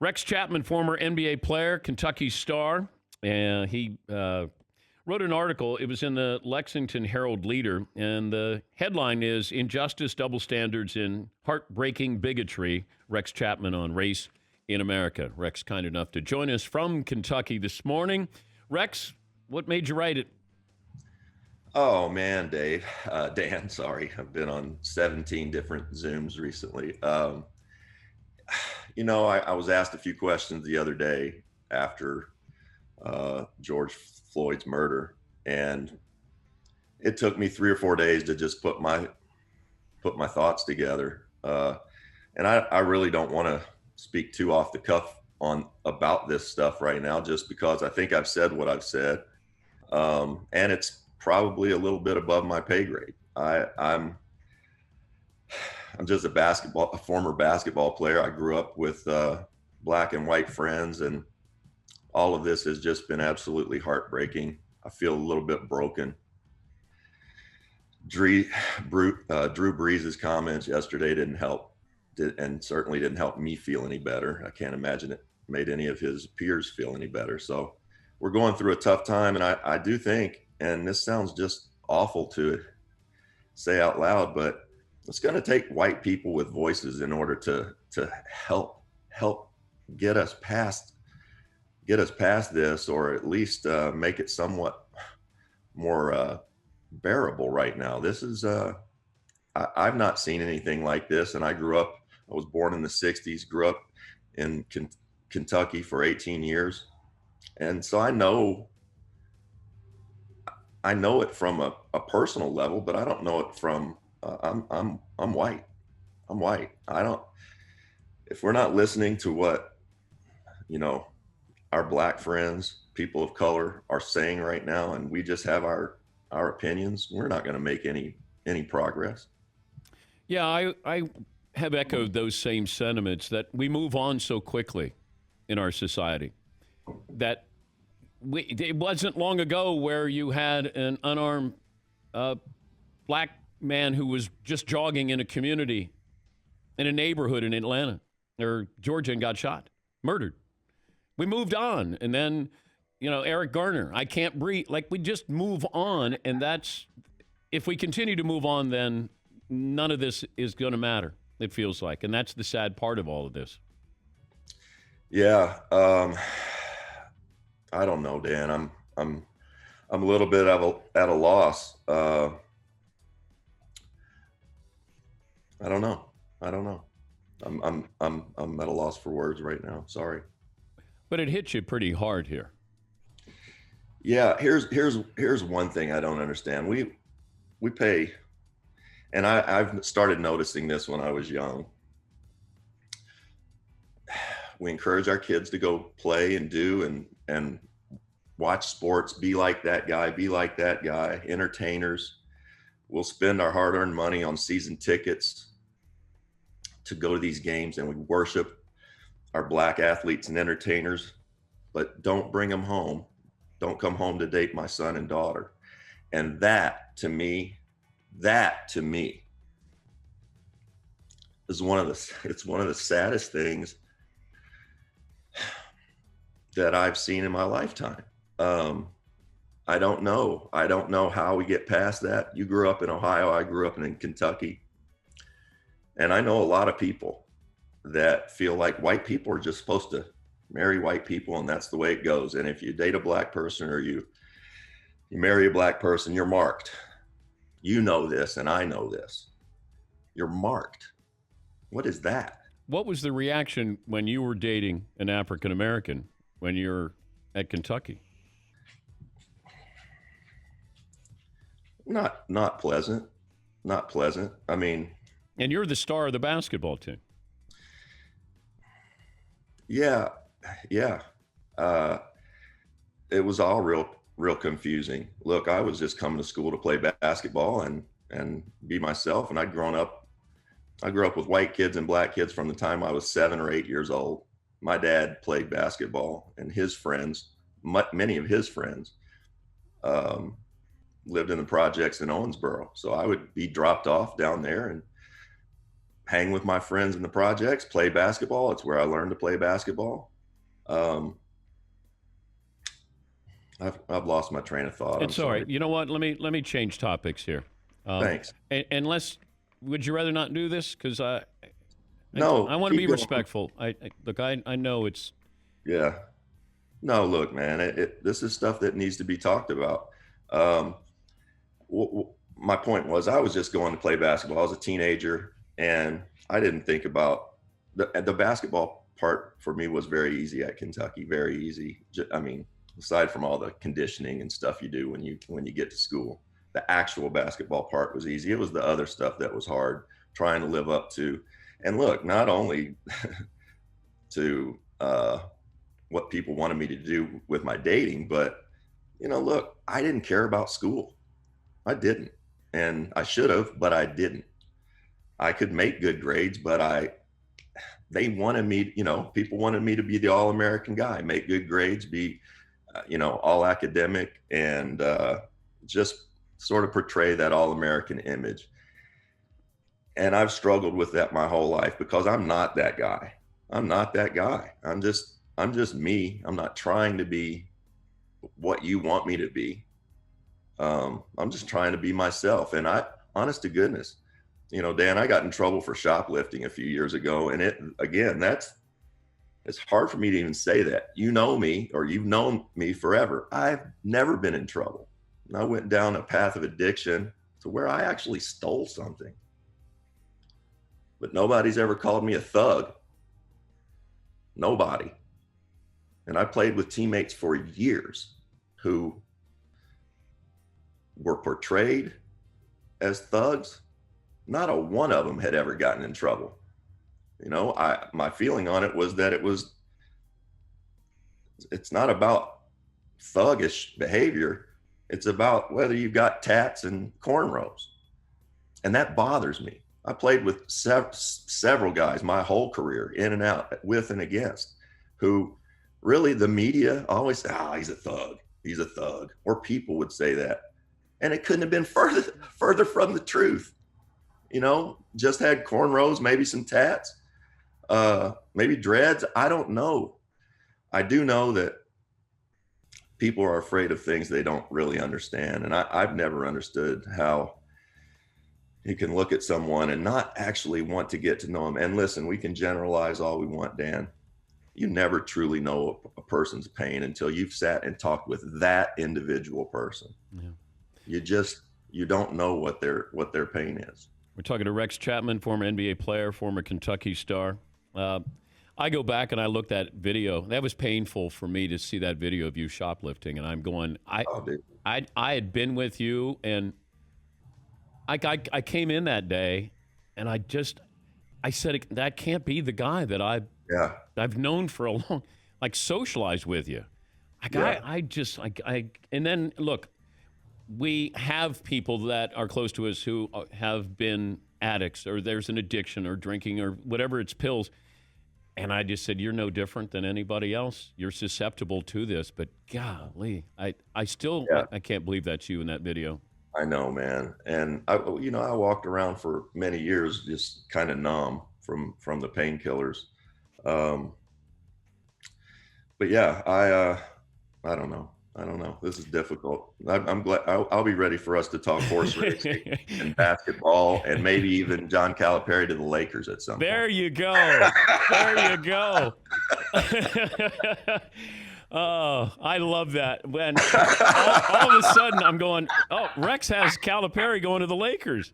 Rex Chapman, former NBA player, Kentucky star, and he wrote an article. It was in the Lexington Herald Leader, and the headline is Injustice, Double Standards, and Heartbreaking Bigotry, Rex Chapman on Race in America. Rex, kind enough to join us from Kentucky this morning. Rex, what made you write it? Oh man, Dave, Dan, sorry. I've been on 17 different Zooms recently. I was asked a few questions the other day after George Floyd's murder, and it took me 3 or 4 days to just put my thoughts together. And I really don't want to speak too off the cuff about this stuff right now, just because I think I've said what I've said, and it's probably a little bit above my pay grade. I'm just a former basketball player. I grew up with black and white friends, and all of this has just been absolutely heartbreaking. I feel a little bit broken. Drew Brees' comments yesterday didn't help, and certainly didn't help me feel any better. I can't imagine it made any of his peers feel any better. So we're going through a tough time, and I do think, and this sounds just awful to say out loud, but it's going to take white people with voices in order to help get us past this, or at least make it somewhat more bearable right now. This is I've not seen anything like this, and I was born in the 60s, grew up in Kentucky for 18 years, and so I know it from a personal level, but I don't know it from I'm white. I'm white. If we're not listening to what our black friends, people of color, are saying right now, and we just have our opinions, we're not going to make any progress. Yeah, I have echoed those same sentiments, that we move on so quickly in our society that it wasn't long ago where you had an unarmed black man who was just jogging in a community in a neighborhood in Atlanta or Georgia and got shot, murdered. We moved on. And then, Eric Garner, I can't breathe. Like, we just move on. And if we continue to move on, then none of this is going to matter, it feels like. And that's the sad part of all of this. Yeah. I don't know, Dan. I'm a little bit at a loss. I don't know. I'm at a loss for words right now. Sorry. But it hits you pretty hard here. Yeah. Here's one thing I don't understand. We pay, and I've started noticing this when I was young. We encourage our kids to go play and do and watch sports, be like that guy, entertainers. We'll spend our hard-earned money on season tickets to go to these games, and we worship our black athletes and entertainers, but don't bring them home. Don't come home to date my son and daughter. And that to me is one of the saddest things that I've seen in my lifetime. I don't know how we get past that. You grew up in Ohio. I grew up in Kentucky. And I know a lot of people that feel like white people are just supposed to marry white people, and that's the way it goes. And if you date a black person, or you marry a black person, you're marked. You know this, and I know this. You're marked. What is that? What was the reaction when you were dating an African American when you were at Kentucky? Not pleasant. Not pleasant. I mean, and you're the star of the basketball team. Yeah. It was all real confusing. Look, I was just coming to school to play basketball and be myself. And I grew up with white kids and black kids from the time I was 7 or 8 years old. My dad played basketball, and his friends, many of his friends, lived in the projects in Owensboro. So I would be dropped off down there and hang with my friends in the projects, play basketball. It's where I learned to play basketball. I've lost my train of thought. It's I'm all sorry. right. You know what? Let me change topics here. Thanks. Unless, would you rather not do this? Because No, I want to keep be going. respectful. Look, I know it's. Yeah. No, look, man, this is stuff that needs to be talked about. Um, my point was, I was just going to play basketball. I was a teenager, and I didn't think about the basketball part. For me, was very easy at Kentucky. Very easy. I mean, aside from all the conditioning and stuff you do when you get to school, the actual basketball part was easy. It was the other stuff that was hard, trying to live up to. And look, not only to what people wanted me to do with my dating, but look, I didn't care about school. I didn't, and I should have, but I didn't. I could make good grades, but they wanted me, people wanted me to be the all-American guy, make good grades, be, all academic, and just sort of portray that all-American image. And I've struggled with that my whole life because I'm not that guy. I'm not that guy. I'm just me. I'm not trying to be what you want me to be. I'm just trying to be myself. And honest to goodness, Dan, I got in trouble for shoplifting a few years ago. And it's hard for me to even say that. You know me, or you've known me forever. I've never been in trouble. And I went down a path of addiction to where I actually stole something. But nobody's ever called me a thug. Nobody. And I played with teammates for years who were portrayed as thugs. Not a one of them had ever gotten in trouble. My feeling on it was that it's not about thuggish behavior. It's about whether you've got tats and cornrows. And that bothers me. I played with several guys my whole career, in and out, with and against, who really the media always say, he's a thug. He's a thug. Or people would say that. And it couldn't have been further from the truth. Just had cornrows, maybe some tats, maybe dreads. I don't know. I do know that people are afraid of things they don't really understand. And I've never understood how you can look at someone and not actually want to get to know them. And listen, we can generalize all we want, Dan. You never truly know a person's pain until you've sat and talked with that individual person. Yeah. You don't know what their pain is. We're talking to Rex Chapman, former NBA player, former Kentucky star. I go back and I looked at video. That was painful for me to see that video of you shoplifting. And I'm going, I had been with you, and I came in that day, and I said, that can't be the guy that I've known for a long, socialized with you. And then look, we have people that are close to us who have been addicts, or there's an addiction, or drinking, or whatever, it's pills. And I just said, you're no different than anybody else. You're susceptible to this. But golly, I can't believe that's you in that video. I know, man. And I walked around for many years just kind of numb from the painkillers. But yeah, I don't know. This is difficult. I'm glad. I'll be ready for us to talk horse racing and basketball, and maybe even John Calipari to the Lakers at some point. There you go. There you go. Oh, I love that. When all of a sudden I'm going, Rex has Calipari going to the Lakers.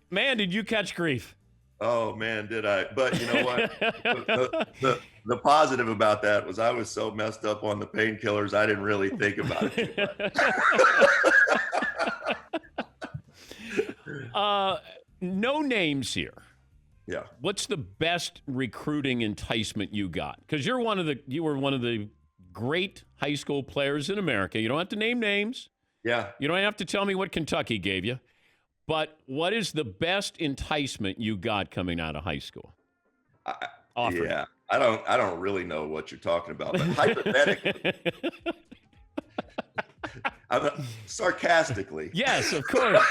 Man, did you catch grief? Oh, man, did I. But you know what? The positive about that was I was so messed up on the painkillers, I didn't really think about it too much. No names here. Yeah. What's the best recruiting enticement you got? Because you were one of the great high school players in America. You don't have to name names. Yeah. You don't have to tell me what Kentucky gave you. But what is the best enticement you got coming out of high school? Yeah. I don't really know what you're talking about, but hypothetically, sarcastically. Yes, of course.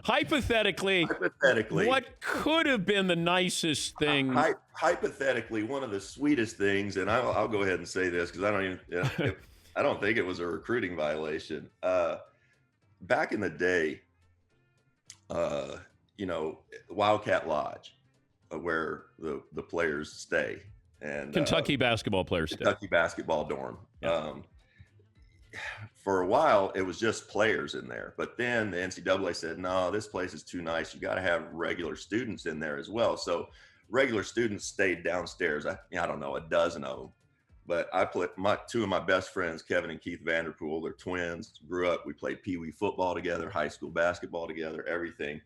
Hypothetically, what could have been the nicest thing? Hypothetically, one of the sweetest things, and I'll go ahead and say this because I don't think it was a recruiting violation. Back in the day, Wildcat Lodge, where the players stay, and Kentucky basketball players stay. Kentucky basketball dorm. Yeah. For a while, it was just players in there. But then the NCAA said, no, this place is too nice. You got to have regular students in there as well. So regular students stayed downstairs. I don't know, a dozen of them. But I put two of my best friends, Kevin and Keith Vanderpool. They're twins. Grew up. We played Pee Wee football together, high school basketball together, everything.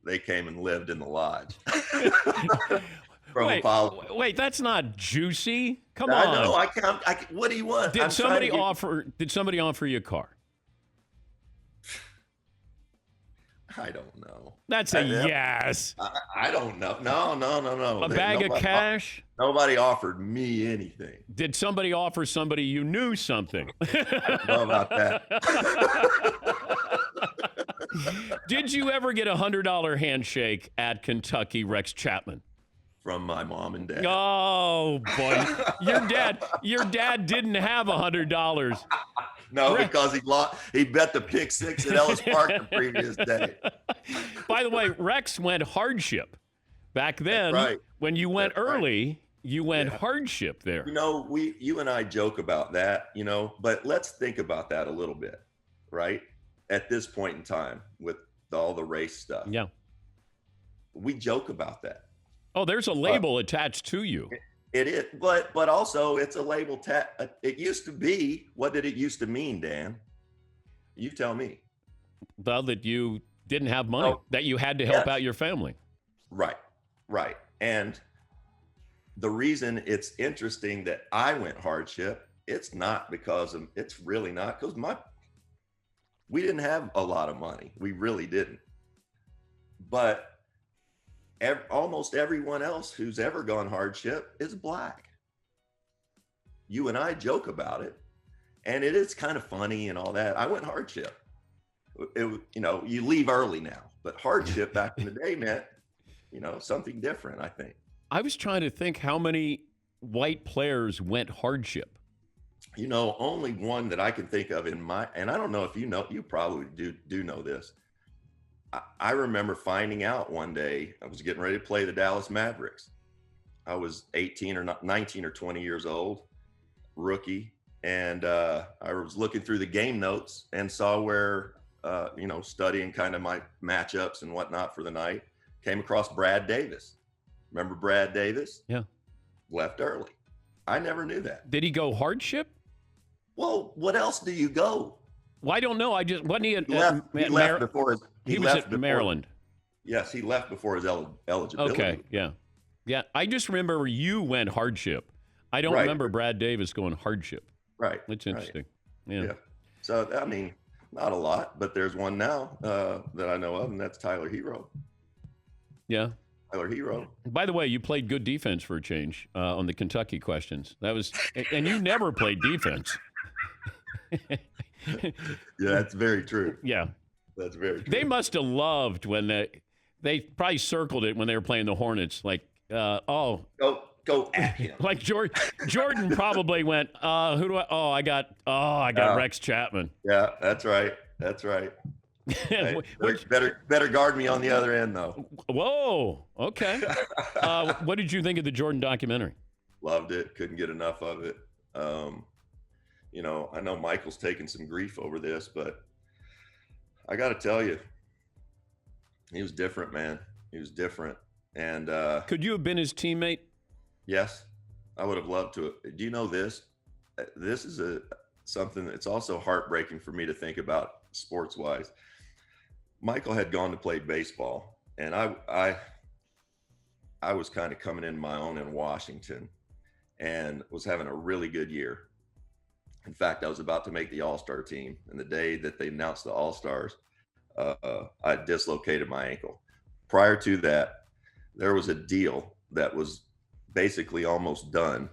They came and lived in the lodge. Wait, that's not juicy. Come on. I know. I can't. What do you want? Did somebody offer you a car? I don't know. That's a yes. I don't know. No. A bag of cash? Nobody offered me anything. Did somebody offer somebody you knew something? I don't know about that. Did you ever get a $100 handshake at Kentucky, Rex Chapman? From my mom and dad. Oh boy, your dad didn't have $100. No, because he bet the pick six at Ellis Park the previous day. By the way, Rex went hardship. Back then, right. When you went early, you went hardship there. You and I joke about that, but let's think about that a little bit, right? At this point in time with all the race stuff. Yeah. We joke about that. Oh, there's a label attached to you. It is, but also it's a label. It used to be. What did it used to mean, Dan? You tell me. Well, that you didn't have money, that you had to help out your family. Right. And the reason it's interesting that I went hardship, it's really not because we didn't have a lot of money. We really didn't. But almost everyone else who's ever gone hardship is black. You and I joke about it, and it is kind of funny and all that. I went hardship. You leave early now, but hardship back in the day meant, something different, I think. I was trying to think how many white players went hardship. Only one that I can think of and I don't know if you probably do know this. I remember finding out one day I was getting ready to play the Dallas Mavericks. I was 18 or 19 or 20 years old, rookie. And I was looking through the game notes and saw where, studying kind of my matchups and whatnot for the night, came across Brad Davis. Remember Brad Davis? Yeah. Left early. I never knew that. Did he go hardship? Well, what else do you go? Well, I don't know. Wasn't he left before his... He was at Maryland. Yes, he left before his eligibility. Okay, yeah. I just remember you went hardship. I don't remember Brad Davis going hardship. Right. That's interesting. Right. Yeah. So, not a lot, but there's one now that I know of, and that's Tyler Hero. Yeah. Tyler Hero. By the way, you played good defense for a change on the Kentucky questions. And you never played defense. Yeah, that's very true. Yeah. That's very true. They must have loved when they probably circled it when they were playing the Hornets. Like, go at him. Like Jordan probably went, who do I? I got Rex Chapman. Yeah, that's right. Hey, better guard me on the other end, though. Whoa. Okay. What did you think of the Jordan documentary? Loved it. Couldn't get enough of it. I know Michael's taking some grief over this, but I got to tell you, he was different, man. He was different. And could you have been his teammate? Yes, I would have loved to. Do you know this? This is something that's also heartbreaking for me to think about sports-wise. Michael had gone to play baseball, and I was kind of coming in my own in Washington and was having a really good year. In fact, I was about to make the All-Star team, and the day that they announced the All-Stars, I dislocated my ankle. Prior to that, there was a deal that was basically almost done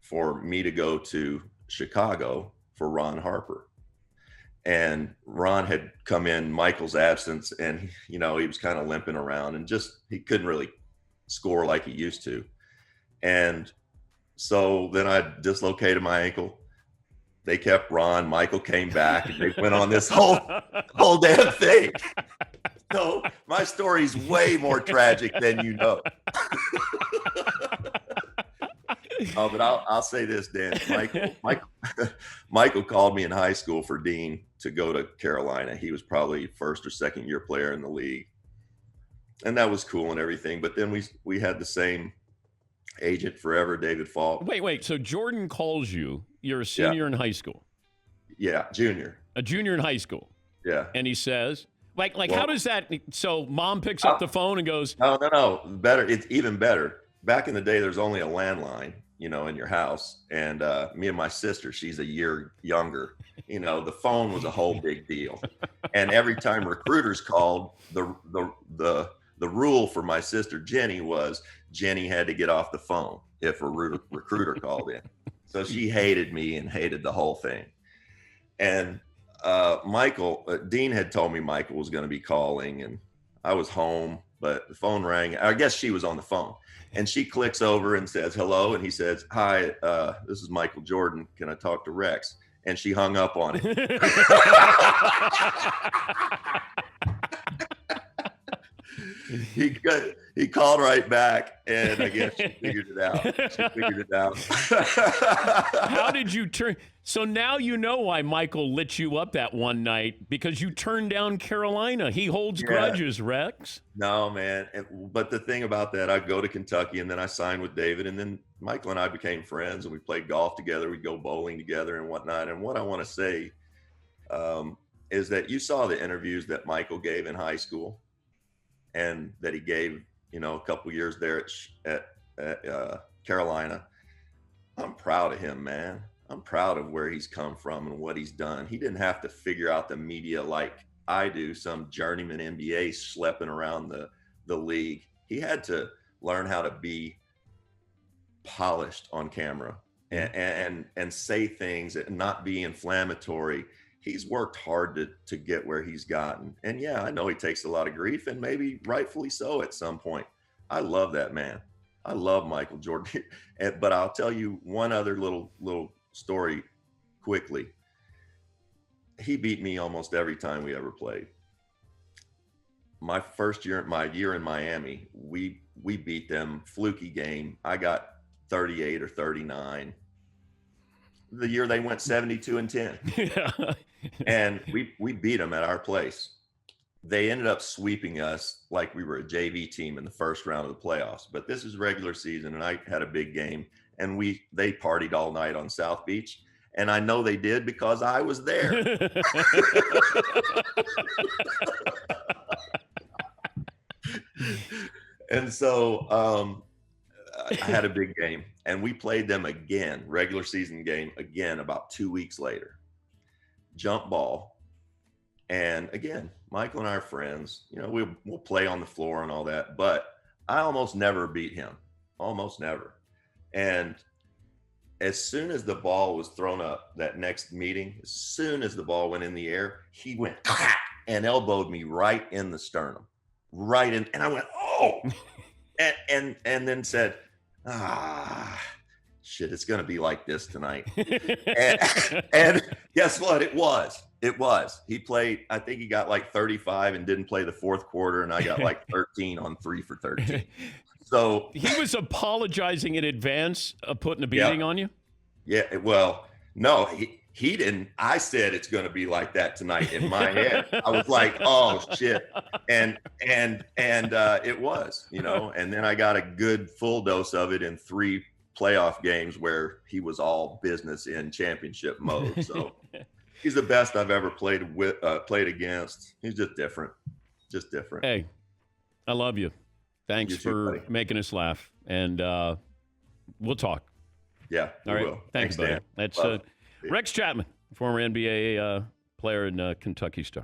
for me to go to Chicago for Ron Harper. and Ron had come in Michael's absence, and he was kind of limping around, and just he couldn't really score like he used to. And so then I dislocated my ankle. They kept Ron. Michael came back, and they went on this whole damn thing. So my story's way more tragic than you know. Oh, but I'll say this, Dan. Michael called me in high school for Dean to go to Carolina. He was probably first or second year player in the league, and that was cool and everything. But then we had the same agent forever, David Falk. Wait. So Jordan calls you. You're a senior in high school. Yeah, junior. A junior in high school. Yeah. And he says, well, how does that? So mom picks up the phone and goes, No. Better. It's even better. Back in the day, there's only a landline, in your house. And me and my sister, she's a year younger. The phone was a whole big deal. And every time recruiters called, the rule for my sister Jenny was Jenny had to get off the phone if a recruiter called in. So she hated me and hated the whole thing. And Dean had told me Michael was going to be calling, and I was home, but the phone rang. I guess she was on the phone, and she clicks over and says hello, and he says, "Hi, this is Michael Jordan. Can I talk to Rex?" And she hung up on him. He called right back, and I guess she figured it out. How did you turn? So now you know why Michael lit you up that one night, because you turned down Carolina. He holds grudges, Rex. No, man. But the thing about that, I go to Kentucky, and then I signed with David, and then Michael and I became friends, and we played golf together. We'd go bowling together and whatnot. And what I want to say is that you saw the interviews that Michael gave in high school, and that he gave, a couple years there at Carolina. I'm proud of him, man. I'm proud of where he's come from and what he's done. He didn't have to figure out the media like I do, some journeyman NBA schlepping around the league. He had to learn how to be polished on camera and say things and not be inflammatory. He's worked hard to get where he's gotten. And yeah, I know he takes a lot of grief, and maybe rightfully so at some point. I love that man. I love Michael Jordan. But I'll tell you one other little story quickly. He beat me almost every time we ever played. My year in Miami, we beat them, fluky game. I got 38 or 39. The year they went 72-10. Yeah. And we beat them at our place. They ended up sweeping us like we were a JV team in the first round of the playoffs. But this is regular season, and I had a big game, and they partied all night on South Beach. And I know they did because I was there. And so I had a big game, and we played them again, regular season game again, about 2 weeks later. Jump ball. And again, Michael and I are friends. We'll play on the floor and all that, but I almost never beat him. Almost never. And as soon as the ball was thrown up that next meeting, as soon as the ball went in the air, he went and elbowed me right in the sternum. Right in, and I went, oh, and then said, shit, it's going to be like this tonight. and guess what? It was. He played, I think he got like 35 and didn't play the fourth quarter, and I got like 13 on 3 for 13. So he was apologizing in advance of putting a beating on you? Yeah, well, no, he didn't. I said it's going to be like that tonight in my head. I was like, oh shit. And it was, and then I got a good full dose of it in 3 playoff games where he was all business in championship mode. So he's the best I've ever played against. He's just different. Hey, I love you. Thanks for making us laugh. And we'll talk. Yeah, all right. Will. Thanks, buddy. Dan. That's Rex Chapman, former NBA player and Kentucky star.